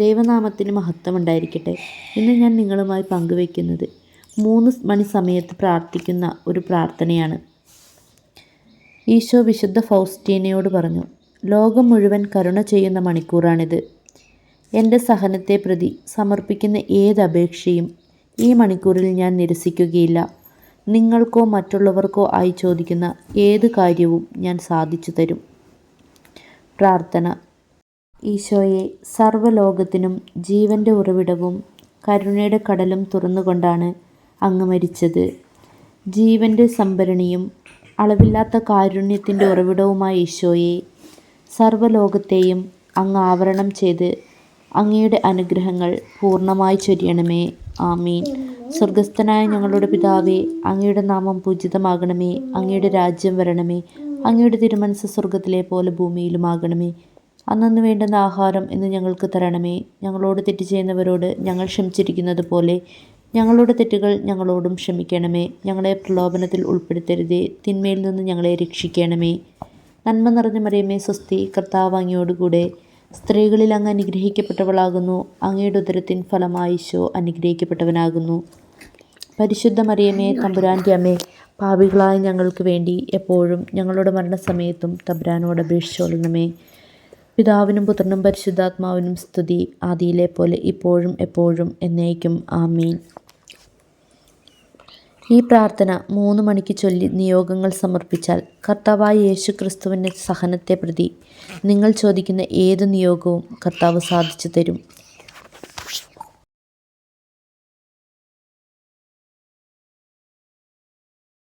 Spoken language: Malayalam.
ദൈവനാമത്തിന് മഹത്വമുണ്ടായിരിക്കട്ടെ. ഇന്ന് ഞാൻ നിങ്ങളുമായി പങ്കുവയ്ക്കുന്നത് 3 മണി സമയത്ത് പ്രാർത്ഥിക്കുന്ന ഒരു പ്രാർത്ഥനയാണ്. ഈശോ വിശുദ്ധ ഫൗസ്റ്റീനയോട് പറഞ്ഞു, ലോകം മുഴുവൻ കരുണ ചെയ്യുന്ന മണിക്കൂറാണിത്. എൻ്റെ സഹനത്തെ പ്രതി സമർപ്പിക്കുന്ന ഏതപേക്ഷയും ഈ മണിക്കൂറിൽ ഞാൻ നിരസിക്കുകയില്ല. നിങ്ങൾക്കോ മറ്റുള്ളവർക്കോ ആയി ചോദിക്കുന്ന ഏത് കാര്യവും ഞാൻ സാധിച്ചു തരും. പ്രാർത്ഥന. ഈശോയെ, സർവ്വലോകത്തിനും ജീവൻ്റെ ഉറവിടവും കരുണയുടെ കടലും തുറന്നുകൊണ്ടാണ് അങ്ങ് മരിച്ചത്. ജീവൻ്റെ സംഭരണിയും അളവില്ലാത്ത കാരുണ്യത്തിൻ്റെ ഉറവിടവുമായ ഈശോയെ, സർവ്വലോകത്തെയും അങ്ങ് ആവരണം ചെയ്ത് അങ്ങയുടെ അനുഗ്രഹങ്ങൾ പൂർണ്ണമായി ചൊരിയണമേ. ആമീൻ. സ്വർഗസ്ഥനായ ഞങ്ങളുടെ പിതാവേ, അങ്ങയുടെ നാമം പൂജിതമാകണമേ. അങ്ങയുടെ രാജ്യം വരണമേ. അങ്ങയുടെ തിരുമനസ്സ് സ്വർഗത്തിലെ പോലെ ഭൂമിയിലുമാകണമേ. അന്നന്ന് വേണ്ടുന്ന ആഹാരം ഇന്ന് ഞങ്ങൾക്ക് തരണമേ. ഞങ്ങളോട് തെറ്റ് ചെയ്യുന്നവരോട് ഞങ്ങൾ ക്ഷമിച്ചിരിക്കുന്നത് പോലെ ഞങ്ങളുടെ തെറ്റുകൾ ഞങ്ങളോടും ക്ഷമിക്കണമേ. ഞങ്ങളെ പ്രലോഭനത്തിൽ ഉൾപ്പെടുത്തരുതേ, തിന്മയിൽ നിന്ന് ഞങ്ങളെ രക്ഷിക്കണമേ. നന്മ നിറഞ്ഞ മറിയമേ സ്വസ്തി, കർത്താവ് അങ്ങയോടുകൂടെ സ്ത്രീകളിൽ അങ്ങ് അനുഗ്രഹിക്കപ്പെട്ടവളാകുന്നു. അങ്ങയുടെ ഉദരത്തിൻ ഫലമായി ഈശോ അനുഗ്രഹിക്കപ്പെട്ടവനാകുന്നു. പരിശുദ്ധ മറിയമേ, തമ്പുരാൻ്റെ അമ്മേ, പാപികളായ ഞങ്ങൾക്ക് വേണ്ടി എപ്പോഴും ഞങ്ങളുടെ മരണസമയത്തും തമ്പുരാനോട് അപേക്ഷിച്ചുകൊള്ളണമേ. പിതാവിനും പുത്രനും പരിശുദ്ധാത്മാവിനും സ്തുതി, ആദിയിലെ പോലെ ഇപ്പോഴും എപ്പോഴും എന്നേക്കും. ആമീൻ. ഈ പ്രാർത്ഥന 3 മണിക്ക് ചൊല്ലി നിയോഗങ്ങൾ സമർപ്പിച്ചാൽ കർത്താവായ യേശു ക്രിസ്തുവിൻ്റെ സഹനത്തെ പ്രതി നിങ്ങൾ ചോദിക്കുന്ന ഏത് നിയോഗവും കർത്താവ് സാധിച്ചു തരും.